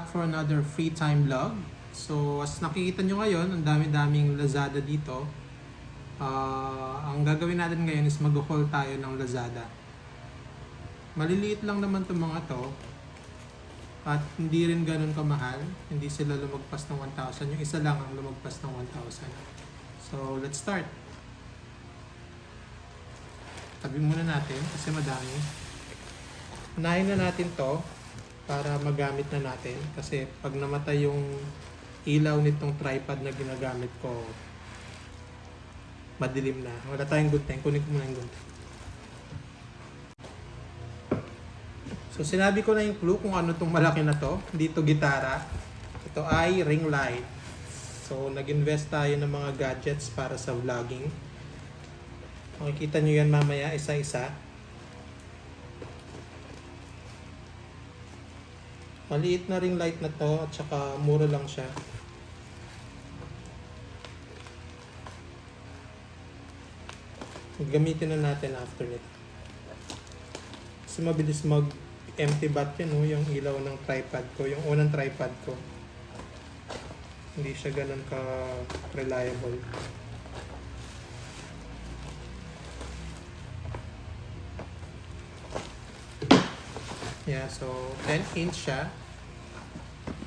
back for another free time vlog. So as nakikita nyo ngayon, ang dami-daming Lazada dito. Ang gagawin natin ngayon is mag-haul tayo ng Lazada. Maliliit lang naman itong mga to. At hindi rin ganun kamahal. Hindi sila lumagpas ng 1,000. Yung isa lang ang lumagpas ng 1,000. So let's start. Tabi muna natin kasi madami. Unahin na natin to para magamit na natin kasi pag namatay yung ilaw nitong tripod na ginagamit ko, madilim na. Wala tayong gunting. Kunin ko muna yung gunting. So sinabi ko na yung clue kung ano tong malaki na to. Hindi to gitara. Ito ay ring light. So nag-invest tayo ng mga gadgets para sa vlogging. Makikita nyo yan mamaya isa-isa. Maliit na ring light na to at saka mura lang siya. Gamitin na natin after nito. Kasi mabilis mag-empty bat yun, no? Yung ilaw ng tripod ko, yung unang tripod ko. Hindi siya ganun ka-reliable. Yeah, so 10-inch siya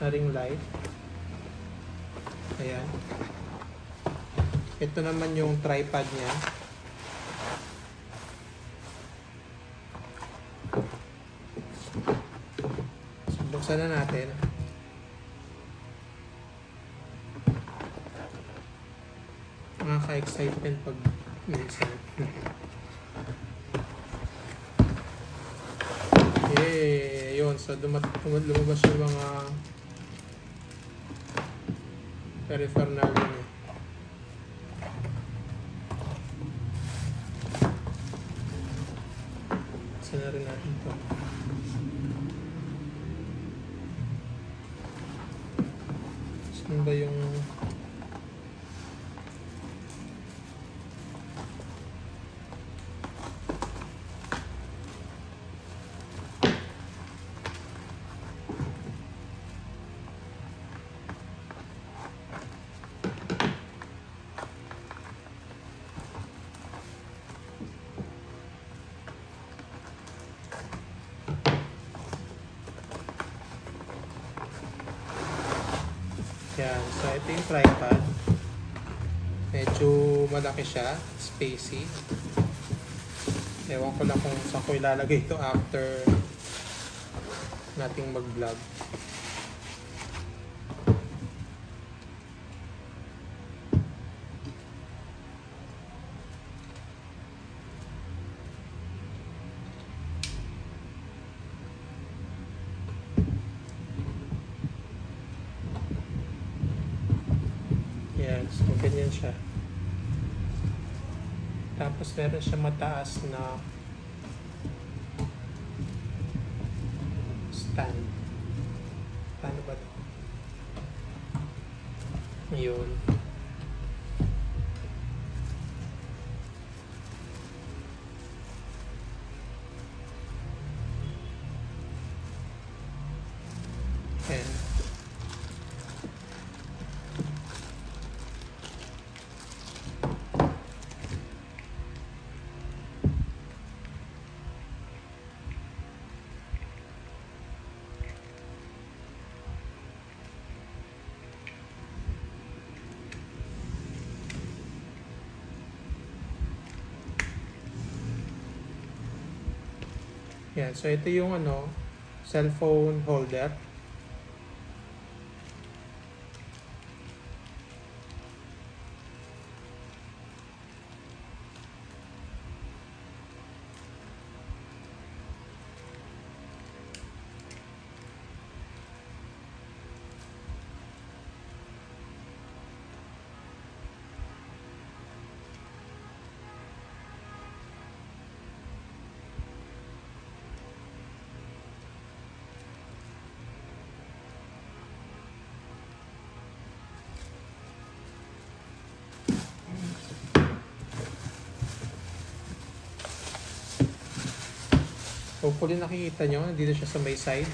na ring light. Ayan. Ito naman yung tripod niya. So, buksan na natin. Nakaka-excitement pag minsan. Yay! Yun. So, lumabas yung mga peripheral niya. Saan na rin natin ito? Saan ba yung yan. So, ito yung tripod. Medyo malaki siya. Spacey. Ewan ko lang kung saan ko ilalagay ito after nating mag-vlog. Yan, so ganyan siya. Tapos meron siya mataas na stand. Paano ba ito? Yun. Ayan. Yan, so ito yung cellphone holder. Hopefully nakikita nyo, nandito siya sa may side.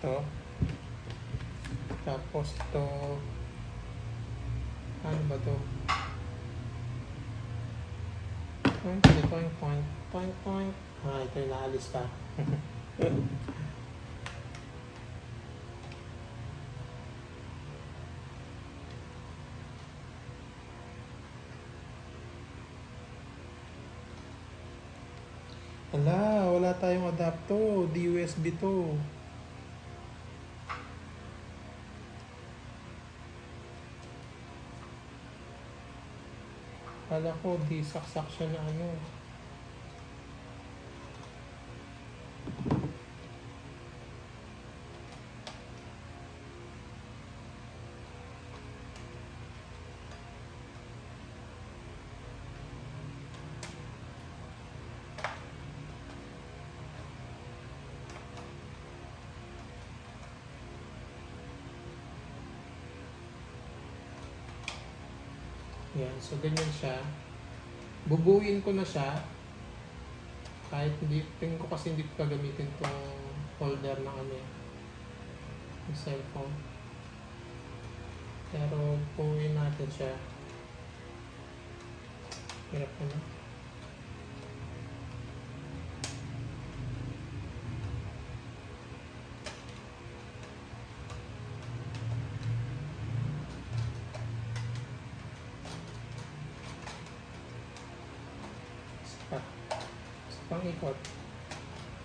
to. Tapos to, ano ba to? Point. Ito yung naalis pa. Wala tayong adapto. Di USB to. Kala ko di saksak siya na ano. Yan, so ganyan siya. Bubuuin ko na siya. Kahit hindi, tingin ko kasi hindi ko gagamitin tong holder na ano yung cellphone. Pero buuin natin siya. Hirap na. Pang-ikot.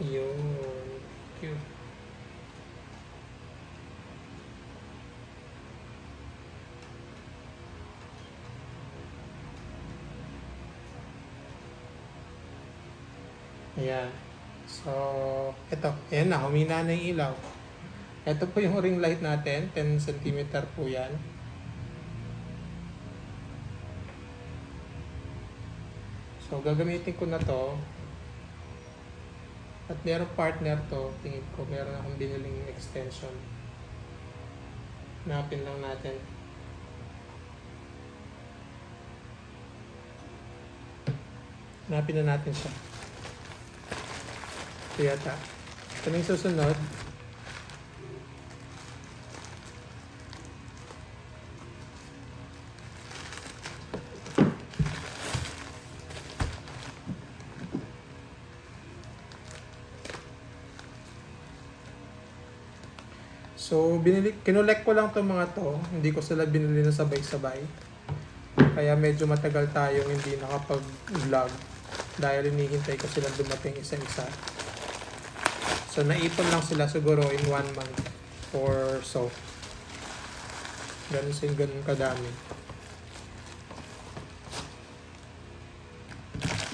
Yun. Cute. Ayan. So, ito. Ayan na. Humina na yung ilaw. Ito po yung ring light natin. 10 cm po yan. So, gagamitin ko na to. At merong partner to, tingin ko meron akong biniling extension. Hanapin lang natin. Hanapin na natin siya. Ito yata. Ito na yung susunod. So, kinolek ko lang itong mga to. Hindi ko sila binili na sabay-sabay. Kaya medyo matagal tayong hindi nakapag-vlog. Dahil hinihintay ko silang dumating isa-isa. So, naipon lang sila siguro in 1 month or so. Ganun kadami.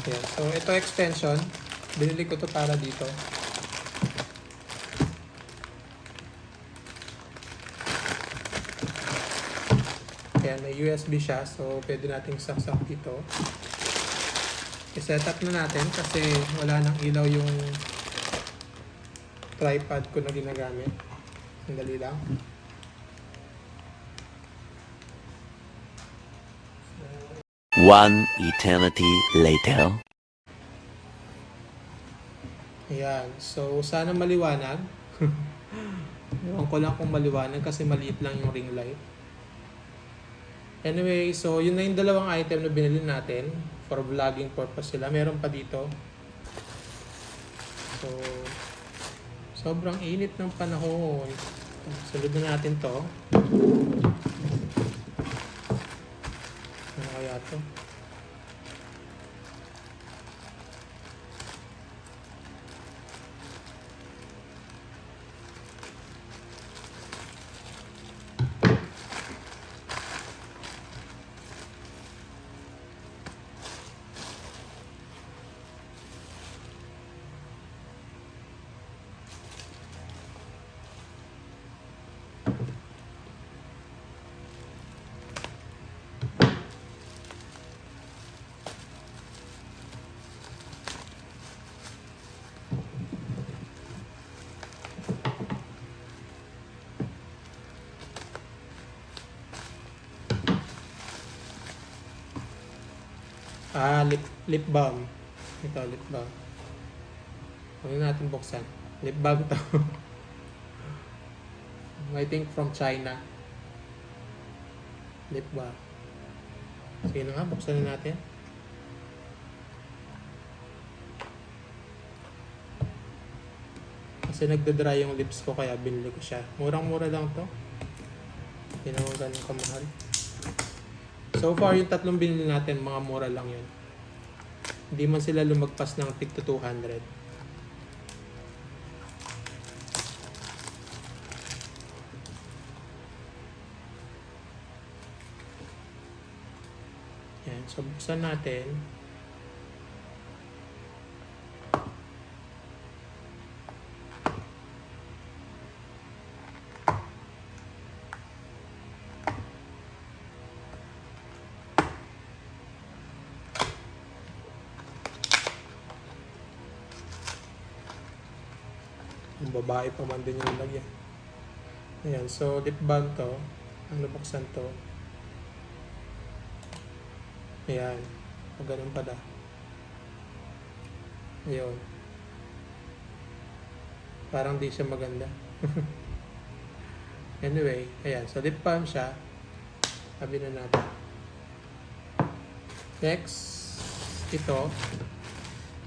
Ayan. So, ito extension. Binili ko to para dito. Ayan, may USB siya. So, pwede nating saksak dito. I-set up na natin kasi wala nang ilaw yung tripod ko na ginagamit. Sandali lang. One eternity later. Ayan. So, sana maliwanag. Ewan ko lang kung maliwanag kasi maliit lang yung ring light. Anyway, so yun na yung dalawang item na binili natin for vlogging purpose sila. Meron pa dito. So, sobrang init ng panahon. Sunod na natin to. Ano kaya to? Lip balm. Ito, lip balm. Huwag natin buksan. Lip balm to. I think from China. Lip bar. Sige na nga, buksan na natin. Kasi nagdadry yung lips ko kaya binili ko siya. Murang-mura lang to. Hindi naman ganun kamahal. So far, yung tatlong binili natin, mga mura lang yun. Hindi man sila lumagpas ng tig to 200. Yan. So, buksan natin. Yung babae pa man din yung lagyan. Ayan, so lip balm to. Ano buksan to? Ayan. O ganun pala. Ayun. Parang di siya maganda. Anyway, ayan. So lip balm siya. Sabi na natin. Next, ito.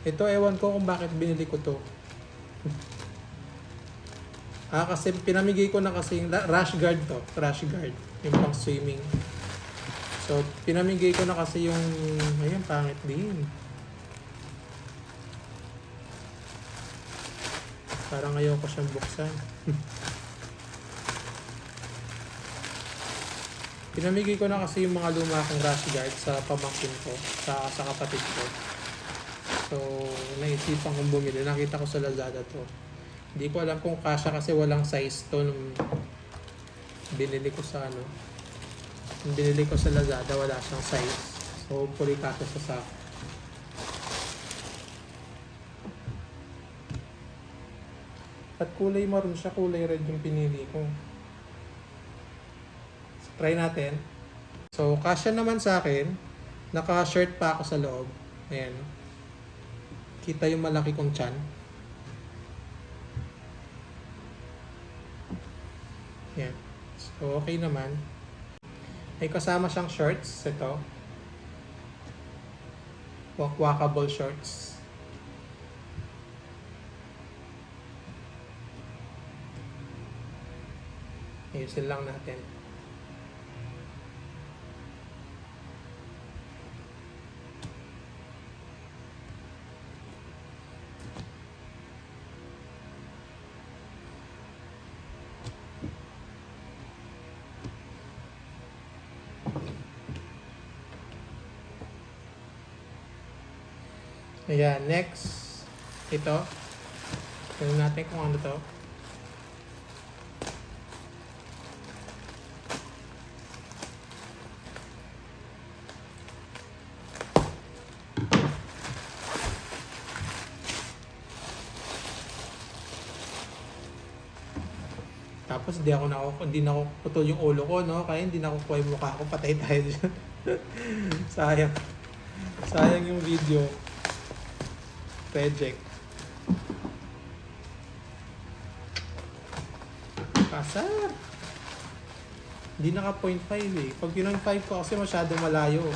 Ito, ewan ko kung bakit binili ko to. Kasi pinamigay ko na kasi yung rash guard to. Rash guard. Yung pang swimming. So, pinamigay ko na kasi yung... Ayun, pangit din. Parang ayaw ko siyang buksan. Pinamigay ko na kasi yung mga luma kong rash guard sa pamangkin ko. Sa kapatid ko. So, naisipan kong bumili. Nakita ko sa Lazada to. Hindi ko alam kung kasya kasi walang size to nung binili ko sa ano. Nung binili ko sa Lazada, wala siyang size. So, hopefully kasya sa sako. At kulay maroon siya, kulay red yung pinili ko. So, try natin. So, kasya naman sa akin. Naka-shirt pa ako sa loob. Ayan. Kita yung malaki kong tiyan. Yan. So, okay naman. May kasama siyang shorts. Ito. Walkable shorts. Ayusin lang natin. Ayan, next. Ito. Tignan natin kung ano to. Tapos hindi na ako putol yung ulo ko, no? Kaya hindi na kukuha yung mukha ko. Patay tayo dyan. Sayang. Sayang yung video. Reject. Kasar. Hindi naka 0.5 eh. Pag yun ang 5 ko kasi masyado malayo.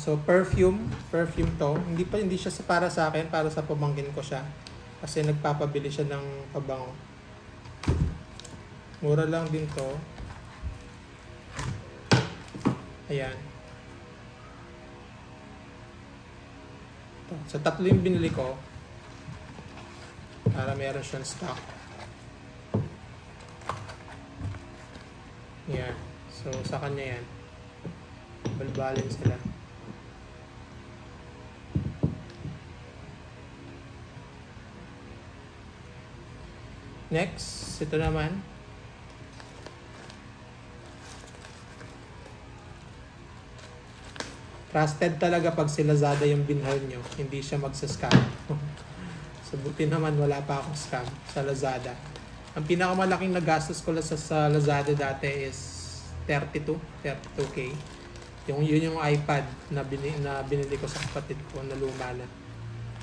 So perfume to. Hindi siya para sa akin, para sa pamangkin ko siya. Kasi nagpapabili siya ng pabango. Mura lang din to. Ayan. Sa tatlo yung binili ko. Para meron siyang stock. Ayan. So So, sa kanya yan. Balbalin sila. Next, ito naman. Trusted talaga pag si Lazada yung binhal nyo. Hindi siya magsascam. So, buti naman wala pa akong scam sa Lazada. Ang pinakamalaking nagastos ko sa Lazada dati is 32K. Yun yung iPad na binili ko sa kapatid ko na luma na.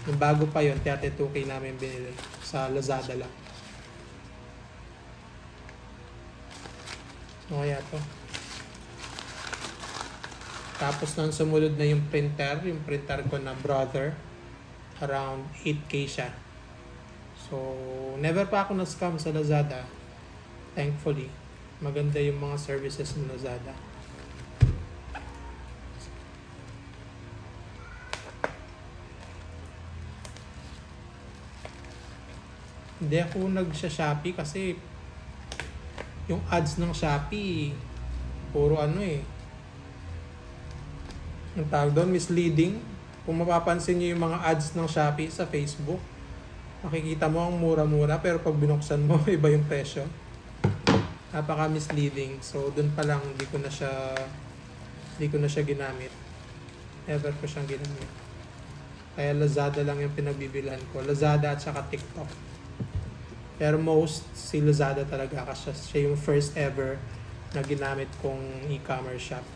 Yung bago pa yun, 32K namin binili sa Lazada lang. So, kaya to. Tapos nang sumunod na yung printer ko na Brother, around 8K siya. So, never pa ako na-scam sa Lazada. Thankfully, maganda yung mga services ng Lazada. Hindi ako nag-Shopee kasi yung ads ng Shopee puro ano eh. Ang tawag doon, misleading. Kung mapapansin niyo yung mga ads ng Shopee sa Facebook, makikita mo ang mura-mura pero pag binuksan mo, iba yung presyo. Napaka-misleading. So, doon pa lang hindi ko na siya ginamit. Never ko siyang ginamit. Kaya Lazada lang yung pinagbibilhan ko. Lazada at saka TikTok. Pero most, si Lazada talaga kasi siya yung first ever na ginamit kong e-commerce shop.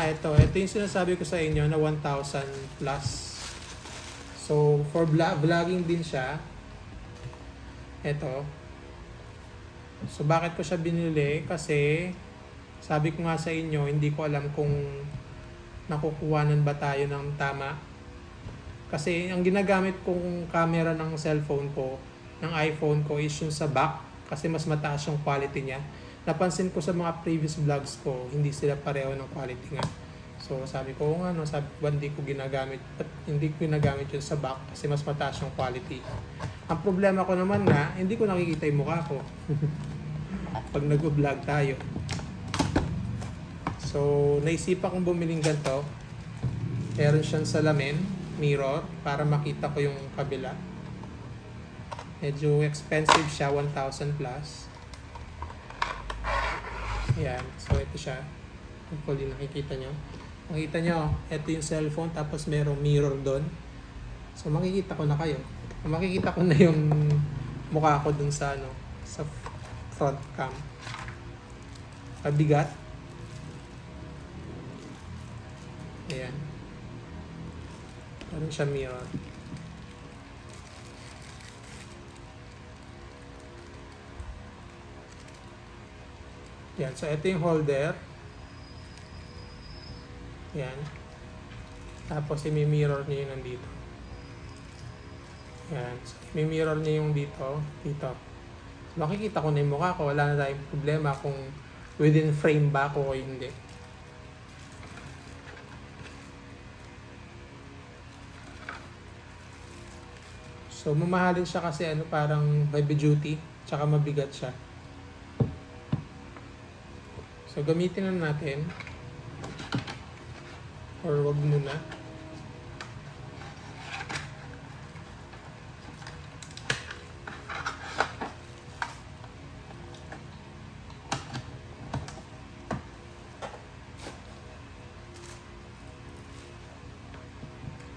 Ito yung sinasabi ko sa inyo na 1,000 plus. So, for vlogging din siya. Ito. So, bakit ko siya binili? Kasi, sabi ko nga sa inyo, hindi ko alam kung nakukuhanan ba tayo ng tama. Kasi, ang ginagamit kong camera ng cellphone ko, ng iPhone ko, is yung sa back. Kasi mas mataas yung quality niya. Napansin ko sa mga previous vlogs ko, hindi sila pareho ng quality nga. So, sabi ko, sabi ko, hindi ko ginagamit yun sa back kasi mas mataas yung quality. Ang problema ko naman nga, hindi ko nakikita yung mukha ko pag nag-vlog tayo. So, naisipan kong bumiling ganito. Meron siyang salamin, mirror, para makita ko yung kabila. Medyo expensive siya, 1,000 plus. Ayan, so ito siya. Hopefully nakikita nyo. Makikita nyo, ito yung cellphone, tapos merong mirror doon. So makikita ko na kayo. Makikita ko na yung mukha ko dun sa sa front cam. Pabigat. Ayan. Parang siya mirror. Yan. So, ito yung holder. Yan. Tapos, i-mirror niya yung nandito. Yan. So, i-mirror niya yung dito. Dito. So, makikita ko na yung mukha ko. Wala na tayong problema kung within frame ba ako o hindi. So, mamahalin siya kasi parang heavy duty. Tsaka mabigat siya. So, gamitin na natin. Or wag muna.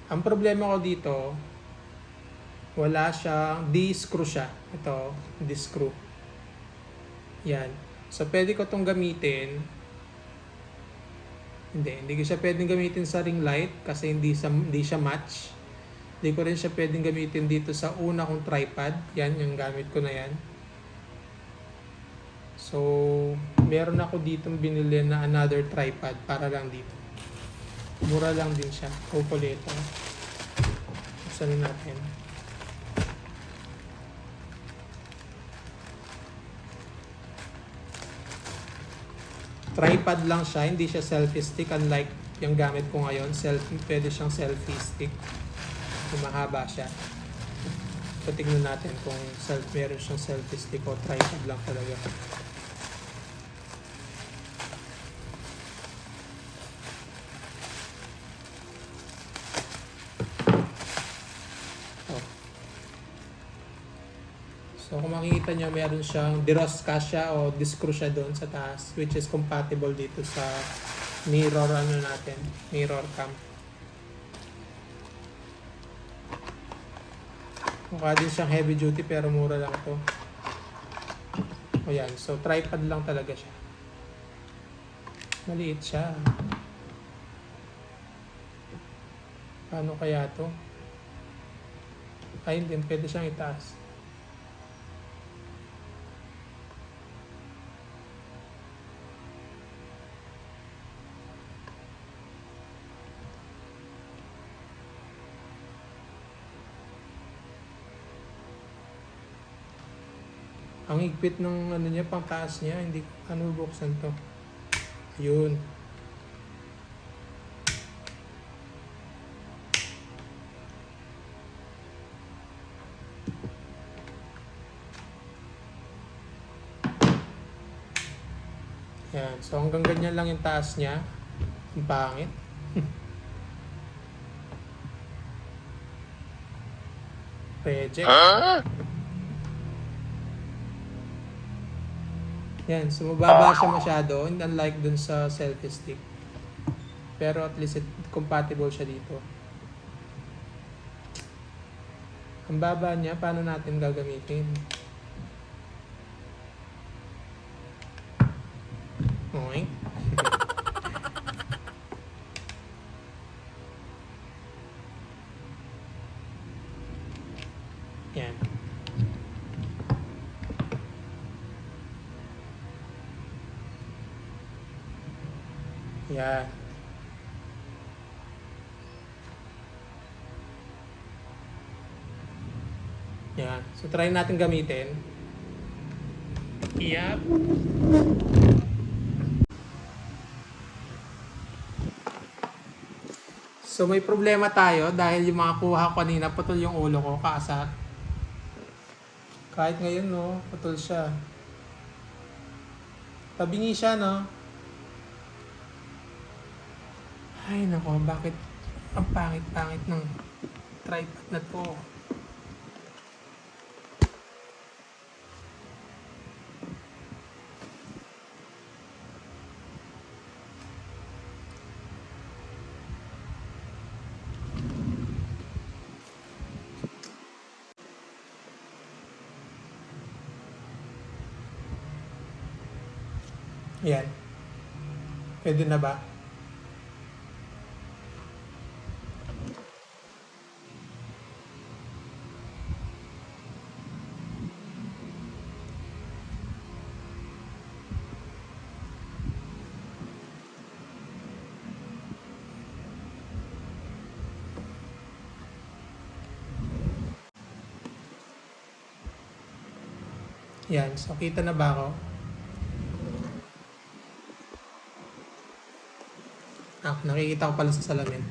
Ang problema ko dito, wala siyang, D-screw siya. Ito, D-screw. Yan. So, pwede ko itong gamitin. Hindi ko siya pwedeng gamitin sa ring light kasi hindi siya match. Hindi ko rin siya pwedeng gamitin dito sa una kong tripod. Yan, yung gamit ko na yan. So, meron ako ditong binili na another tripod para lang dito. Mura lang din siya. Hopefully ito. Buksan natin. Tripod lang siya, hindi siya selfie stick unlike yung gamit ko ngayon. Pwede siyang selfie stick. Yung mahaba siya. So, tignan natin kung meron siyang selfie stick o tripod lang talaga. Oh. So, kung makikita nyo, meron siyang Dirosca siya o discrew siya doon sa taas, which is compatible dito sa mirror mirror cam. Mukha din siyang heavy duty pero mura lang to. O yan, so tripod lang talaga siya. Maliit siya. Paano kaya to? Ay, hindi. Pwede siyang itaas. Ang higpit ng ano niya, pang taas niya, hindi ano buksan to. Ayun. Yan. So hanggang ganyan lang yung taas niya. Ang pangit. Reject. Yan, so mababa siya masyado, unlike dun sa selfie stick. Pero at least compatible siya dito. Ang baba niya, paano natin gagamitin? Okay. Yan. Yan. Yan. So, try natin gamitin. Yep. So, may problema tayo dahil yung mga kuha ko kanina, putol yung ulo ko, kaasar. Kahit ngayon, no, putol siya. Tabingi siya, no? Ay, nako, bakit ang pangit-pangit ng tripod na to? Yan. Pwede na ba? Yan. So, kita na ba ako? Ah, nakikita ko pala sa salamin.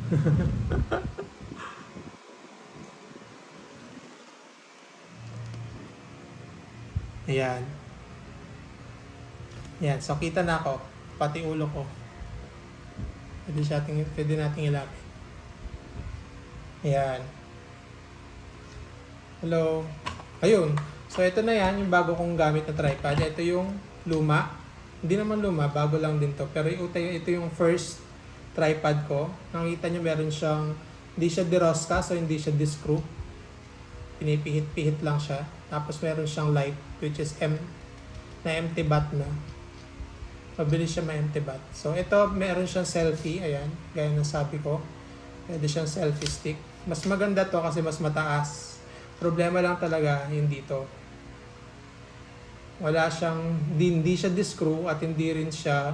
Ayan. Ayan. So, kita na ako. Pati ulo ko. Pwede nating ilapit. Ayan. Hello. Ayun. So, ito na yan. Yung bago kong gamit na tripod. Ito yung luma. Hindi naman luma. Bago lang din to. Pero ito yung first tripod ko. Nakita nyo meron siyang, hindi siya Dirosca, so hindi siya discrew. Pinipihit-pihit lang siya. Tapos meron siyang light, which is na empty bat na. Mabilis siya ma-empty bat. So ito, meron siyang selfie. Ayan, gaya ng sabi ko. Pwede siyang selfie stick. Mas maganda to kasi mas mataas. Problema lang talaga yung dito. Wala siyang, hindi siya discrew at hindi rin siya,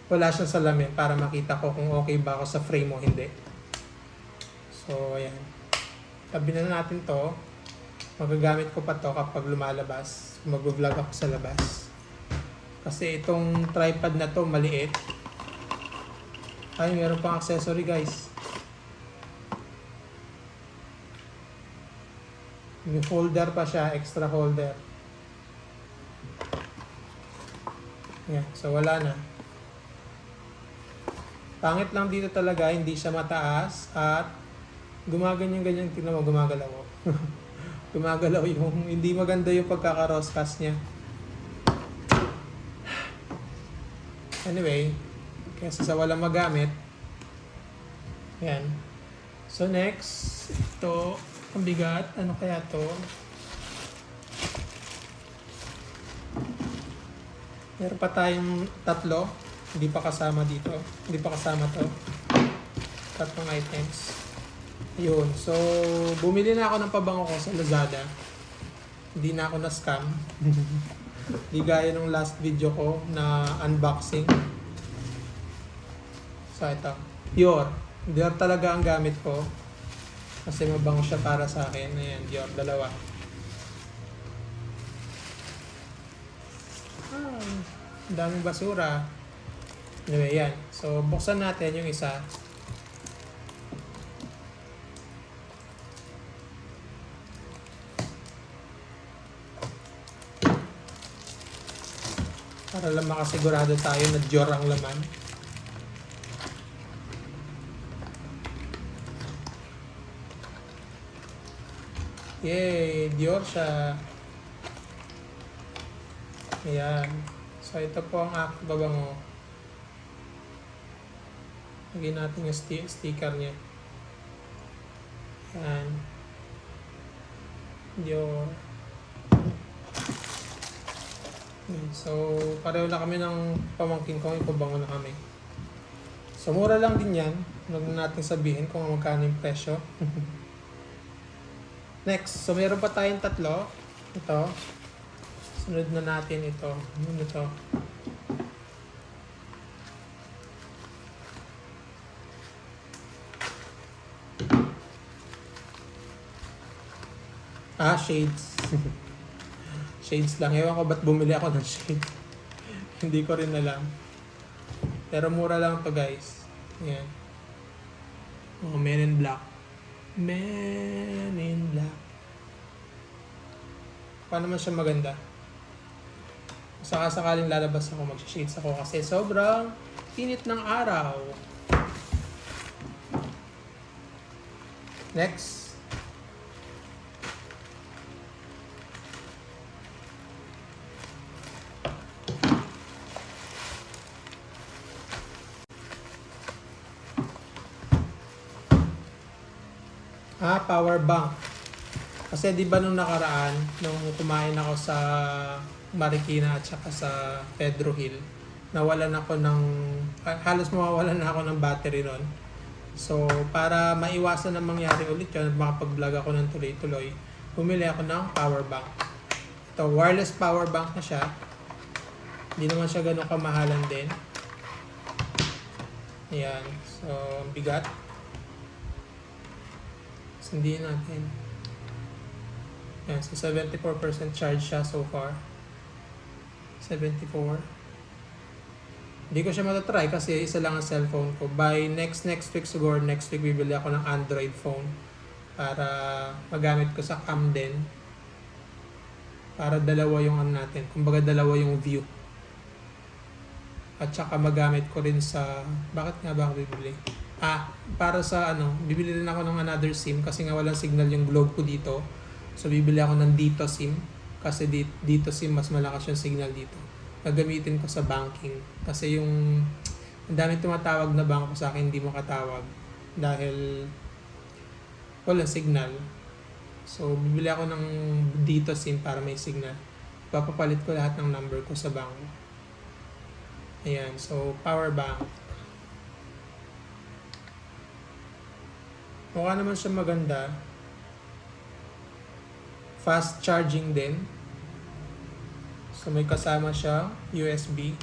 wala siyang salamin para makita ko kung okay ba ako sa frame o hindi. So, ayan. Tabi na natin to. Magagamit ko pa to kapag lumalabas. Mag-vlog ako sa labas. Kasi itong tripod na to maliit. Ay, meron pang accessory guys. May holder pa siya, extra holder. Yan, so wala na. Pangit lang dito talaga, hindi siya mataas at gumaganyan-ganyan, tingnan mo, gumagalaw. Gumagalaw yung, hindi maganda yung pagkaka-roscast niya. Anyway, kaysa sa walang magamit, yan. So next, ito, ang bigat, ano kaya to? Meron pa tayong tatlo, hindi pa kasama dito, hindi pa kasama to. Tatlong items. Yun, so bumili na ako ng pabango ko sa Lazada. Hindi na ako na-scam. Di gaya nung last video ko na unboxing. So ito, Dior. Dior talaga ang gamit ko. Kasi mabango siya para sa akin. Ayan, Dior, dalawa. Ang daming basura. Anyway, yan. So, buksan natin yung isa. Para lang makasigurado tayo na Dior ang laman. Yay! Dior siya. Ayan. So, ito po ang aking babango. Lagyan natin yung sticker niya. Ayan. Dior. So, pareho na kami ng pamangkin ko. May pabango na kami. So, mura lang din yan. Huwag na natin sabihin kung magkano yung presyo. Next, so meron pa tayong tatlo. Ito. Sunod na natin ito. Ano ito? Shades. Shades lang. Ewan ko ba't bumili ako ng shades. Hindi ko rin alam. Pero mura lang to guys. Ayan. Oh, Men in Black. Men in Black. Paano man siya maganda? Saka-sakaling lalabas ako, mag-shades ako kasi sobrang init ng araw. Next. Power bank. Kasi di ba nung nakaraan, nung kumain ako sa Marikina at saka sa Pedro Hill, nawalan ako ng, halos mawawalan na ako ng battery nun. So, para maiwasan na mangyari ulit yun, makapag-vlog ako ng tuloy-tuloy, bumili ako ng power bank. Ito, wireless power bank na siya. Hindi naman siya ganun kamahalan din. Ayan. So, ang bigat. Sundiin natin. Yan, so 74% charge siya so far. 74. Hindi ko siya matatry kasi isa lang ang cellphone ko. By next week siguro, next week bibili ako ng Android phone para magamit ko sa cam din. Para dalawa yung ano natin. Kumbaga dalawa yung view. At saka magamit ko rin sa, bakit nga ba ako bibili? Para sa bibili rin ako ng another SIM kasi nga walang signal yung Globe ko dito. So, bibili ako ng Dito SIM kasi Dito SIM mas malakas yung signal dito. Gagamitin ko sa banking kasi yung ang daming tumatawag na bangko sa akin hindi makatawag dahil walang signal. So, bibili ako ng Dito SIM para may signal. Papapalit ko lahat ng number ko sa bangko. Ayan, so power bank. Mukha naman siya maganda. Fast charging din. So may kasama siya USB.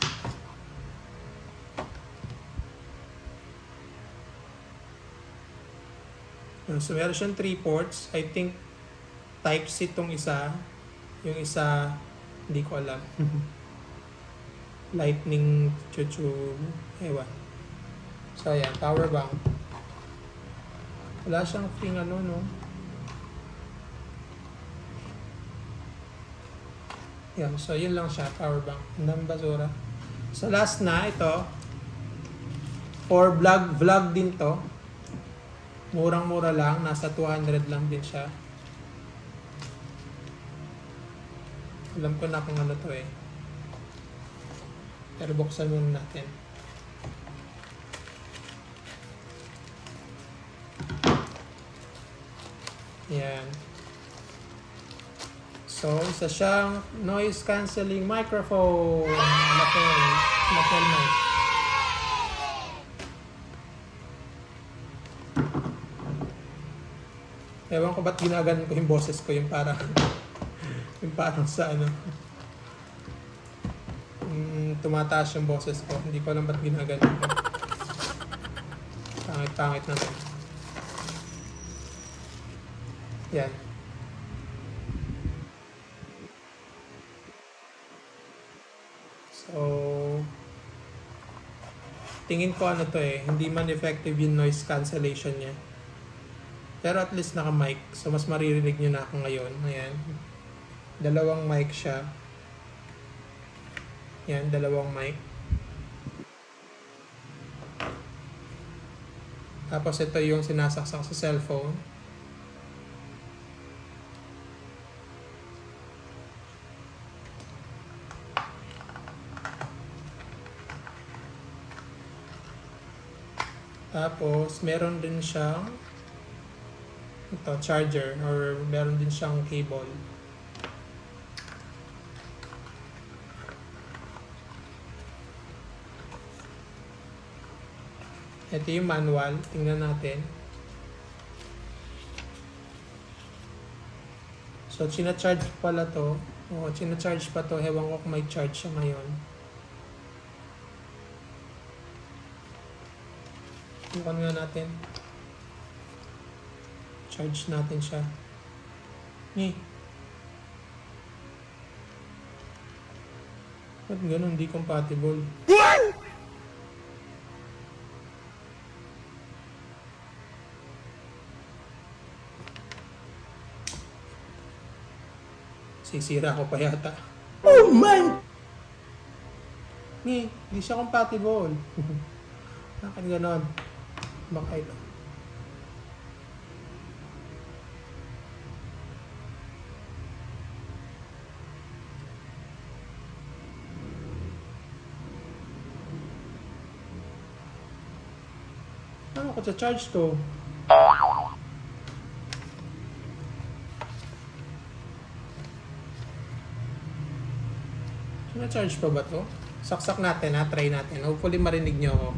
So meron siyang 3 ports. I think Type-C itong isa. Yung isa, hindi ko alam. Lightning chuchu. Ewan. So ayan, power bank. Wala siyang no? Yan, so yun lang siya, power bank. Ang dami basura. So last na, ito. For vlog din to. Murang-mura lang, nasa 200 lang din siya. Alam ko na kung ano to eh. Pero buksan muna natin. Yan. So, isa siyang noise cancelling microphone. Lapel mic. Ewan ko ba't ginaganon ko yung boses ko, yung parang yung parang sa ano. Tumataas yung boses ko. Hindi ko alam ba't ginaganon ko. Pangit naman. Yan. So, tingin ko ano to eh, hindi man effective yung noise cancellation niya. Pero at least naka-mic, so mas maririnig nyo na ako ngayon. Ayan. Dalawang mic siya. Yan, dalawang mic. Tapos ito yung sinasaksak sa cellphone. Tapos, meron din siyang ito, charger, or meron din siyang cable. Ito yung manual. Tingnan natin. So, charge pala to. O, charge pa to. Hewan ko kung may charge siya ngayon. Bukan nga natin. Charge natin siya. Ba't ganun? Hindi compatible. Sisira ko pa yata. Oh my! Hindi siya compatible. Bakit ganon? Baka ito. Ano ko sa charge to? Na-charge pa ba to? Saksak natin ha, try natin. Hopefully marinig nyo ako.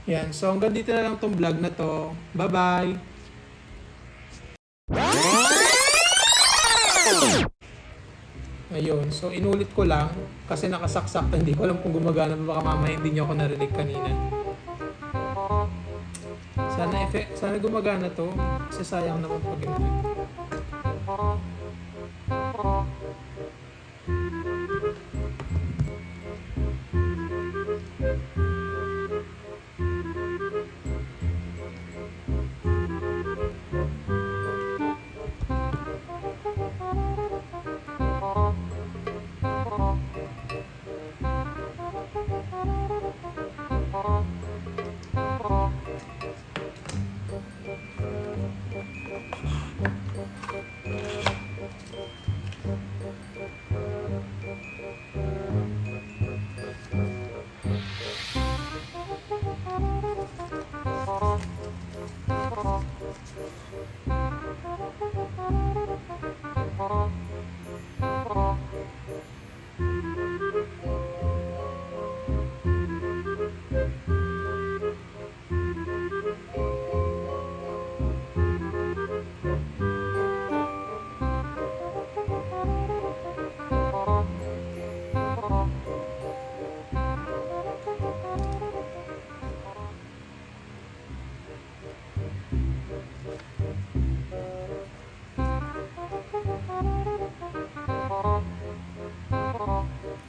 Yan. So, hanggang dito na lang tong vlog na to. Bye-bye! Ayun. So, inulit ko lang kasi nakasaksak. Hindi ko alam kung gumagana. Baka mamaya hindi nyo ako narinig kanina. Sana gumagana to. Kasi sayang naman pag hindi.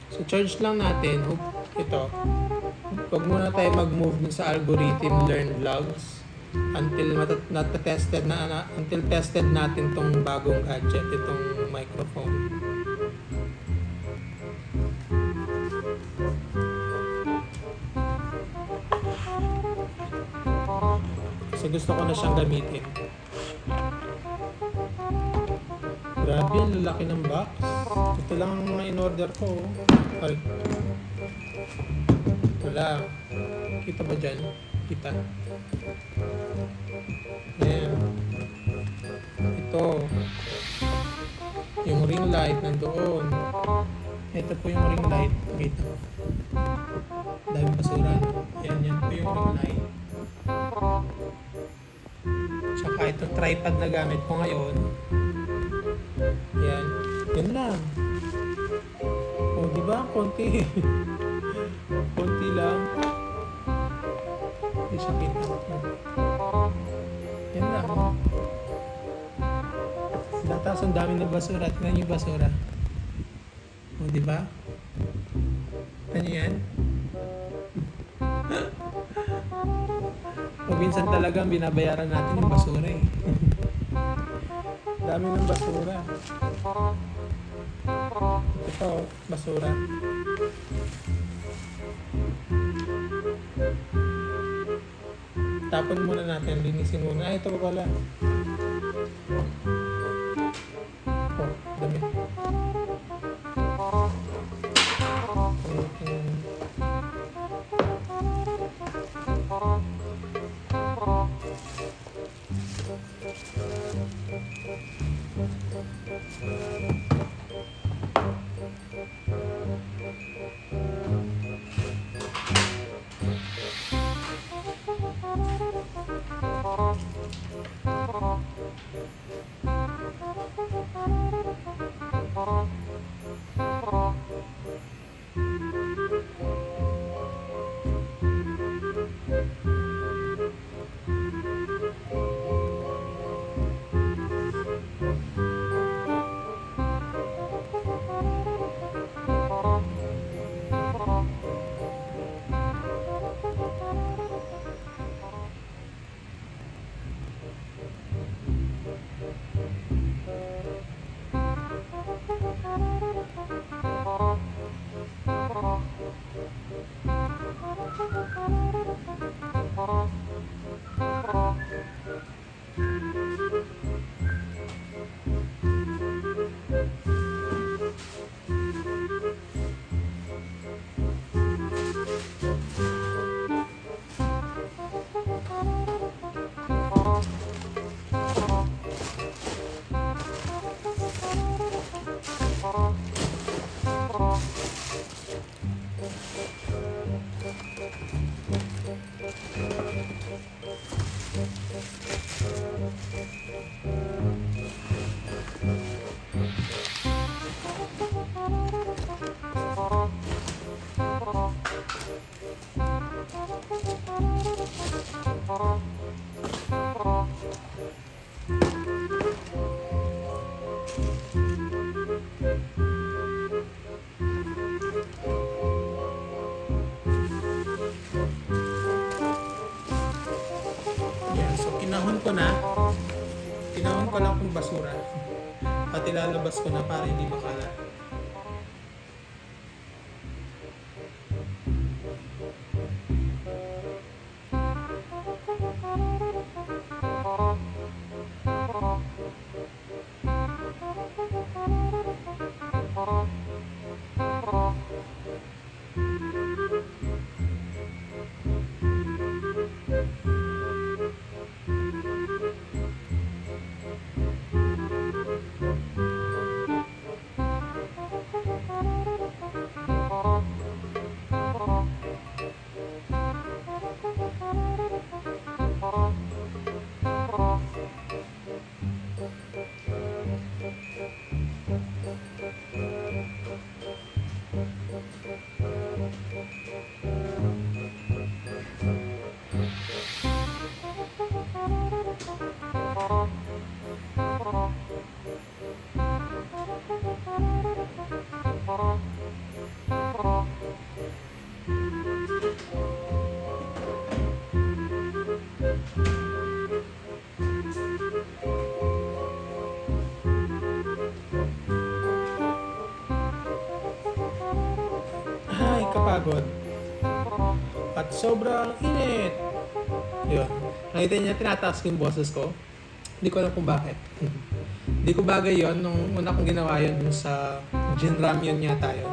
So, charge lang natin. Ito. Huwag muna tayo mag-move dun sa algorithm learn vlogs until until tested natin tong bagong gadget, itong microphone. Kasi gusto ko na siyang gamitin. Grabe, ang lalaki ng box. Ito lang ang mga in-order ko. Ay. Wala. Kita ba dyan? Kita. Ayan. Ito. Yung ring light nandoon. Ito po yung ring light. Ito. Dahil basura. Ayan, yan po yung ring light. Tsaka ito tripod na gamit ko ngayon. Yan. Yan lang. O, diba? Konti. Konti lang. Hindi siya kita. Yan lang. Tapos ang dami ng basura. Tingnan yung basura. O, diba? Ano yan? O, minsan talagang binabayaran natin yung basura eh. Dami ng basura. Ito, basura. Tapon muna natin, linisin muna. Ito pa pala. Oh, dami. Tinahon ko na. Tinahon ko lang kung basura. At ilalabas ko na para hindi makalat. Ay, kapagod. At sobrang init. Yun. Nakita niya, tinataas ko yung boses ko. Hindi ko alam kung bakit. Hindi ko bagay yon nung una kong ginawa yun dun sa Jin Ramyun yata yun.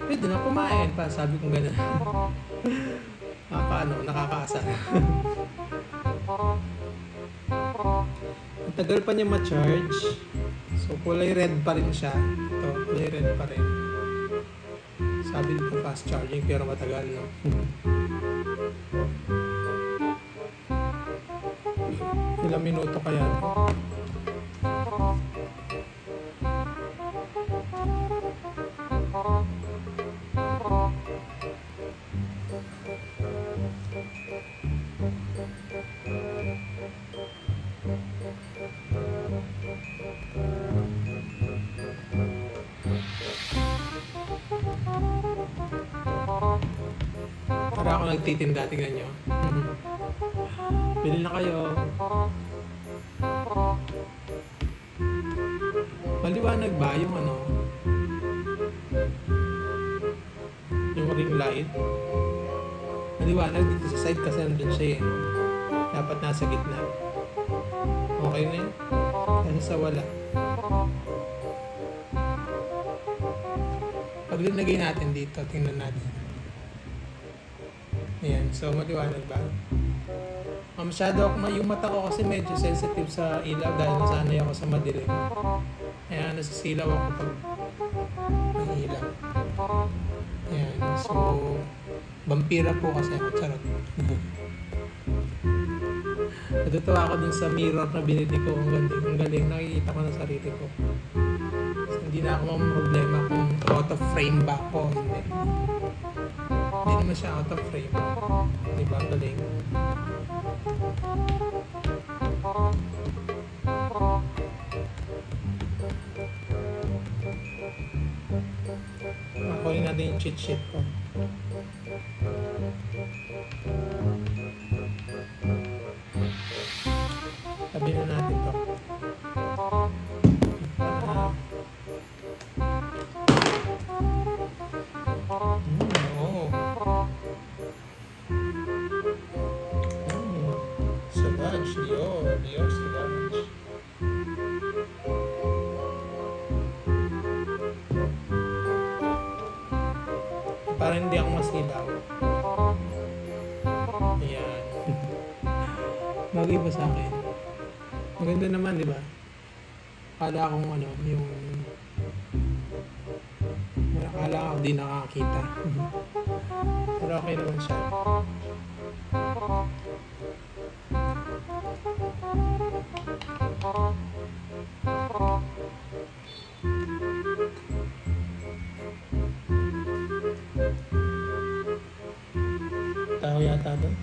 Pwede na kumain pa, sabi kong gano'n. Paano, nakakaasar. Ang tagal pa niya ma-charge. So, kulay red pa rin siya. Ito, kulay red pa rin. Sabi dito fast charging pero matagal, no? Ilang minuto kaya? Para ako nagtitinda, tingnan nyo. Bili na kayo. Maliwanag ba yung ano? Yung ring light? Maliwanag dito sa side kasi nandun siya eh. Dapat nasa gitna. Okay na yun? Kasi sa wala. Pag linagay natin dito, tingnan natin. Ayan, so maliwanag ba? Masyado ako, yung mata ko kasi medyo sensitive sa ilaw dahil nasanay ako sa madilim. Kaya nasisilaw ako pag may ilaw. Ayan, so vampira po kasi ako, charot. Natutuwa ako dun sa mirror na binili ko. Ang galing, nakikita ko na sarili ko. So, hindi na ako problema kung out of frame ba ako. Hindi naman siya out of frame. Diba? Ang galing. Makunin natin yung cheat sheet ko. Sabi na natin to. Savage, Dior Savage. Para hindi ako masilaw. Ayan. Bagay ba sa akin? Maganda naman, di ba? Akala akong ano, yung... Akala ako di nakakita. Pero okay naman siya. Tao yata doon.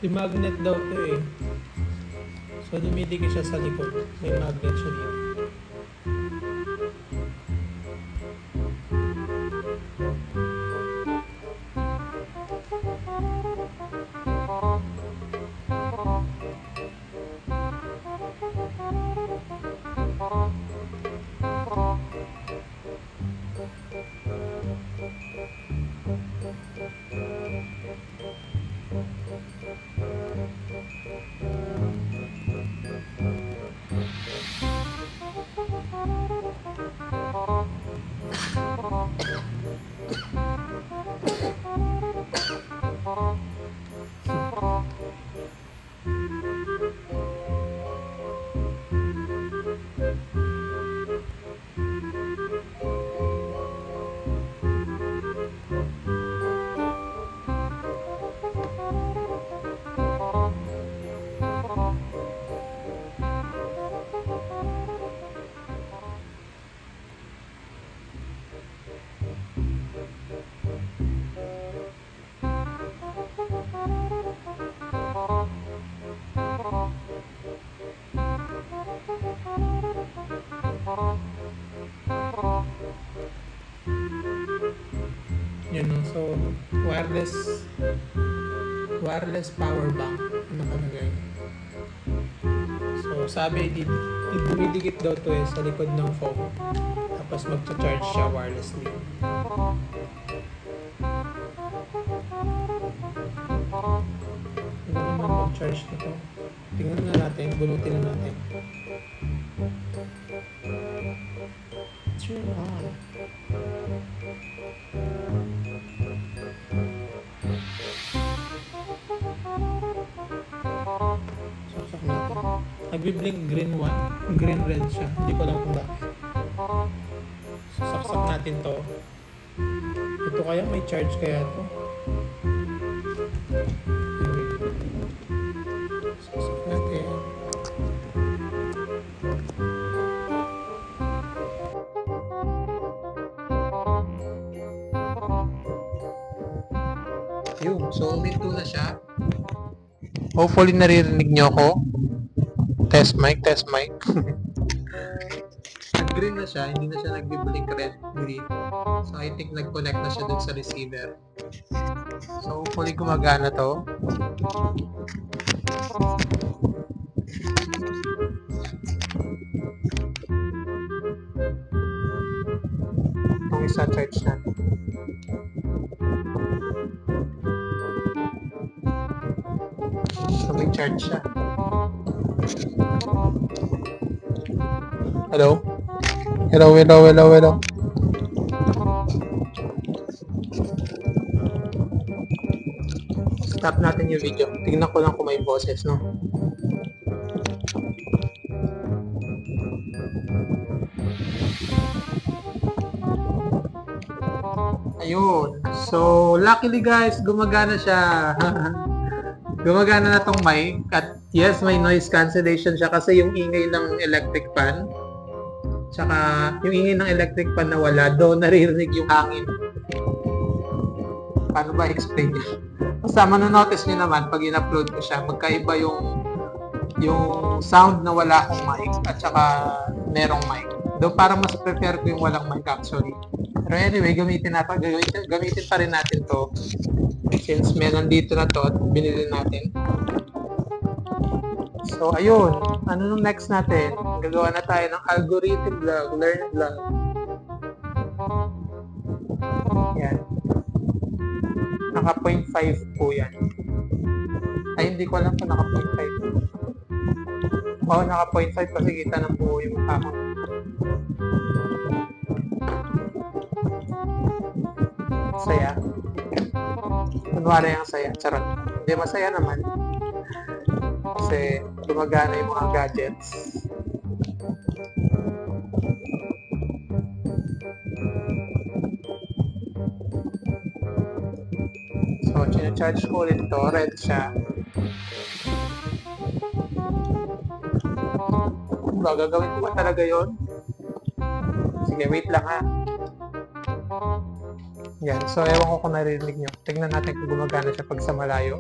May magnet daw to eh. So dumidikit siya sa likod. May magnet siya dito. Yun no, so wireless power bank ang nakalagay. So sabi dumidikit daw to eh sa likod ng phone. Tapos magcha-charge siya wirelessly. Ano naman mag-charge nito? Tingnan na natin, bunutin na natin. Turn on. Saksak natin. Nagbi-blink green one. Green red siya. Hindi ko alam kung bakit. Saksak natin to. Ito kaya may charge kaya to. Saksak natin. Yun. So, uminto na siya. Hopefully, naririnig nyo ako. Test mic, test mic. Nag-green na siya. Hindi na siya nagbi-blink red, green. So, I think nag-connect na siya dun sa receiver. So, hopefully, gumagana to. Itong isa, charge na. So, may charge siya. Hello? Hello, hello, hello, hello. Stop natin yung video. Tingnan ko lang kung may boses, no? Ayun. So, luckily guys, gumagana siya. Gumagana na tong mic. At yes, may noise cancellation siya kasi yung ingay ng electric fan. Tsaka yung ingay ng electric fan na wala, doon naririnig yung hangin. Paano ba explain niya? Basta manonotice niyo naman pag in-upload ko siya, magkaiba yung sound na wala akong mic at saka merong mic. Doon parang mas prefer ko yung walang mic actually. Pero anyway, gamitin pa rin natin to. Since meron dito na to at binili natin. So, ayun. Ano nung next natin? Gagawa na tayo ng algorithm vlog, learn vlog. Yan. Naka 0.5 po yan. Ay, hindi ko alam kung naka 0.5. Oo, naka 0.5 kasi kita ng buo yung mukha ko. Saya. Kunwari ang saya. Charot. Hindi, masaya naman. Kasi gumagana yung mga gadgets. So, charge ko ulit ito. Red siya. Gagawin ko ba talaga yun? Sige, wait lang ha. Yan. So, ewan ko kung naririnig nyo. Tignan natin kung gumagana siya pag sa malayo.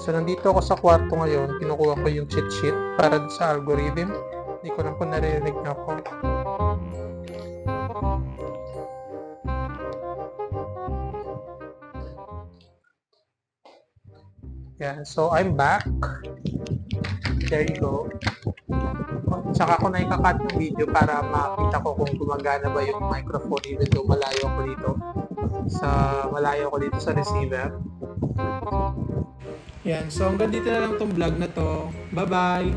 So, nandito ako sa kwarto ngayon. Kinukuha ko yung cheat sheet para sa algorithm. Hindi ko lang kung naririnig niyo ako. Yan. So, I'm back. There you go. Tsaka ko na ikakat ng video para makita ko kung gumagana ba yung microphone even though malayo ako dito sa receiver. Yan. So, hanggang dito na lang tong vlog na to. Bye-bye!